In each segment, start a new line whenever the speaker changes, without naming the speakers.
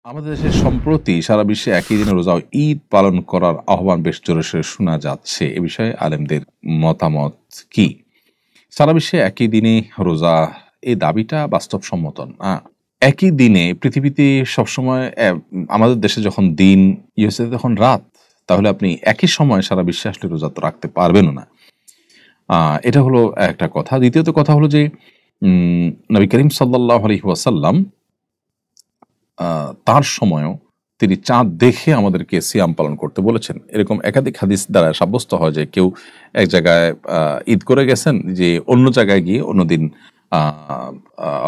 আমাদের দেশে সম্প্রতি সারা বিশ্বে একই দিনে রোজা ও ঈদ পালন করার আহ্বান বেশ জোরে সোরে শোনা যাচ্ছে। এ বিষয়ে আলেমদের মতামত কি? সারা বিশ্বে একই দিনে রোজা এই দাবিটা বাস্তবসম্মত না। একই দিনে পৃথিবীতে সবসময় আমাদের দেশে যখন দিন হচ্ছে তখন রাত, তাহলে আপনি একই সময় সারা বিশ্বে আসলে রোজা তো রাখতে পারবেনও না। এটা হলো একটা কথা। দ্বিতীয়ত কথা হলো যে নবী করিম সাল্লাল্লাহু আলাইহি ওয়াসাল্লাম তার সময়ও তিনি চাঁদ দেখে আমাদেরকে সিয়াম পালন করতে বলেছেন। এরকম একাধিক হাদিস দ্বারা সাব্যস্ত হয় যে কেউ এক জায়গায় ঈদ করে গেছেন, যে অন্য জায়গায় গিয়ে অন্যদিন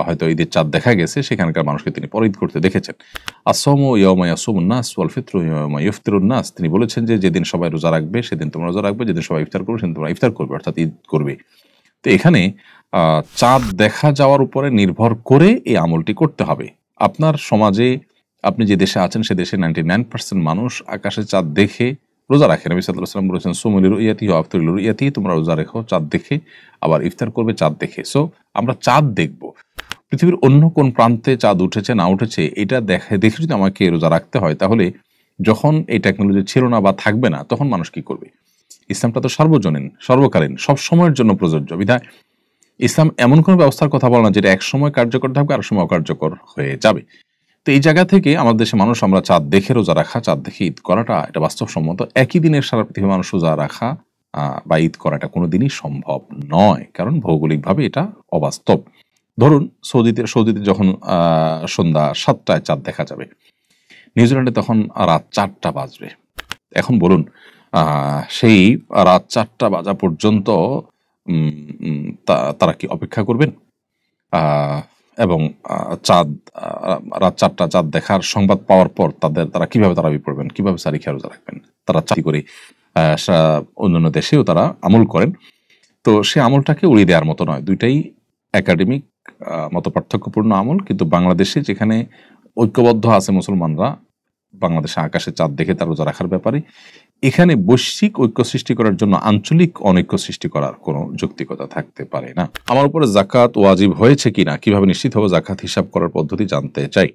হয়তো ঈদের চাঁদ দেখা গেছে, সেখানকার মানুষকে তিনি পরে ঈদ করতে দেখেছেন। আসসামু ইয়াওমা ইয়াসুমুন নাস ওয়াল ফিতরু ইয়াওমা ইফতিরুন নাস। তিনি বলেছেন যে যেদিন সবাই রোজা রাখবে সেদিন তোমরা রোজা রাখবে, যেদিন সবাই ইফতার করবে সেদিন তোমরা ইফতার করবে, অর্থাৎ ঈদ করবে। তো এখানে চাঁদ দেখা যাওয়ার উপরে নির্ভর করে এই আমলটি করতে হবে। আপনার সমাজে আপনি যে দেশে আছেন সে দেশে 99% মানুষ আকাশে চাঁদ দেখে রোজা রাখে। নবী সাল্লাল্লাহু আলাইহি ওয়াসাল্লাম বলেছেন সুমু লিরুইয়াতিহি ওয়া আফতিরু লিরুইয়াতিহি, তোমরা রোজা রেখো চাঁদ দেখে, আবার ইফতার করবে চাঁদ দেখে। সো আমরা চাঁদ দেখব। পৃথিবীর অন্য কোন প্রান্তে চাঁদ উঠেছে না উঠেছে এটা দেখে যদি আমাকে রোজা রাখতে হয়, তাহলে যখন এই টেকনোলজি ছিল না বা থাকবে না তখন মানুষ কি করবে? ইসলামটা তো সর্বজনীন, সর্বকালীন, সব সময়ের জন্য প্রযোজ্য। বিধায় ইসলাম এমন কোনো ব্যবস্থার কথা বলে না যেটা এক সময় কার্যকর থাকবে আর সময় অকার্যকর হয়ে যাবে। তো এই জায়গা থেকে আমাদের দেশে মানুষ আমরা চাঁদ দেখে রোজা রাখা, চাঁদ দেখে ঈদ করাটা এটা বাস্তবসম্মত। একই দিনের সারা পৃথিবীর মানুষ রোজা রাখা বা ঈদ করাটা কোনোদিনই সম্ভব নয়, কারণ ভৌগোলিকভাবে এটা অবাস্তব। ধরুন সৌদিতে যখন সন্ধ্যা 7টায় চাঁদ দেখা যাবে, নিউজিল্যান্ডে তখন রাত 4টা বাজবে। এখন বলুন সেই রাত 4টা বাজা পর্যন্ত তারা কি অপেক্ষা করবেন? এবং চাঁদ রাত 4টা চাঁদ দেখার সংবাদ পাওয়ার পর তারা কিভাবে তারাবি পড়বেন, কিভাবে সারি খেয়ে রোজা রাখবেন? তারা চাকরি করে অন্যান্য দেশেও তারা আমল করেন। তো সে আমলটাকে উড়িয়ে দেওয়ার মতো নয়, দুইটাই একাডেমিক মত পার্থক্যপূর্ণ আমল। কিন্তু বাংলাদেশে যেখানে ঐক্যবদ্ধ আছে মুসলমানরা বাংলাদেশে আকাশে চাঁদ দেখে তার রোজা রাখার ব্যাপারে, এখানে বৈশ্বিক ঐক্য সৃষ্টি করার জন্য আঞ্চলিক অনৈক্য সৃষ্টি করার কোনো যৌক্তিকতা থাকতে পারে না। আমার উপরে জাকাত ওয়াজিব হয়েছে কিনা, কিভাবে নিশ্চিত হবে, জাকাত হিসাব করার পদ্ধতি জানতে চাই।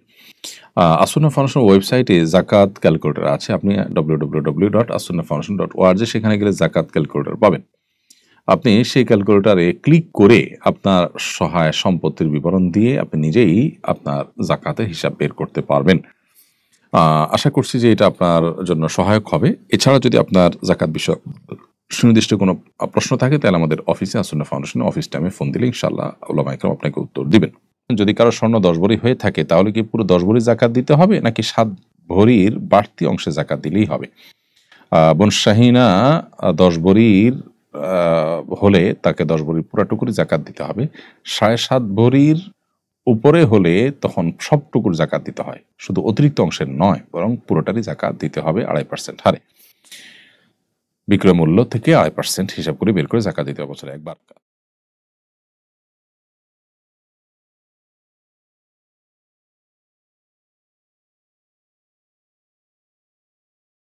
আসুন্নাহ ফাউন্ডেশন ওয়েবসাইটে জাকাত ক্যালকুলেটর আছে, আপনি www.asunnahfoundation.org সেখানে গেলে জাকাত ক্যালকুলেটর পাবেন। আপনি সেই ক্যালকুলেটরে ক্লিক করে আপনার সহায় সম্পত্তির বিবরণ দিয়ে আপনি নিজেই আপনার জাকাতের হিসাব বের করতে পারবেন। আশা করছি যে এটা আপনার জন্য সহায়ক হবে। এছাড়া যদি আপনার জাকাত বিষয়ক সুনির্দিষ্ট কোনো প্রশ্ন থাকে তাহলে আমাদের অফিসে আসুন্নাহ ফাউন্ডেশনের অফিস টাইমে ফোন দিলে ইনশাআল্লাহ উলামা ইকরাম আপনাকে উত্তর দিবেন। যদি কারো স্বর্ণ 10 ভরি হয়ে থাকে তাহলে কি পুরো 10 ভরি জাকাত দিতে হবে, নাকি 7 ভরির বাড়তি অংশে জাকাত দিলেই হবে? বোন শাহিনা 10 ভরির হলে তাকে 10 ভরির পুরাটুকুরি জাকাত দিতে হবে। 7.5 ভরির উপরে হলে তখন সবটুকুর জাকাত দিতে হয়, শুধু অতিরিক্ত অংশের নয়, বরং পুরোটারই জাকাত দিতে হবে 2.5% হারে। বিক্রয় মূল্য থেকে 2.5% হিসাব করে বের করে জাকাত দিতে হবে বছরে একবার।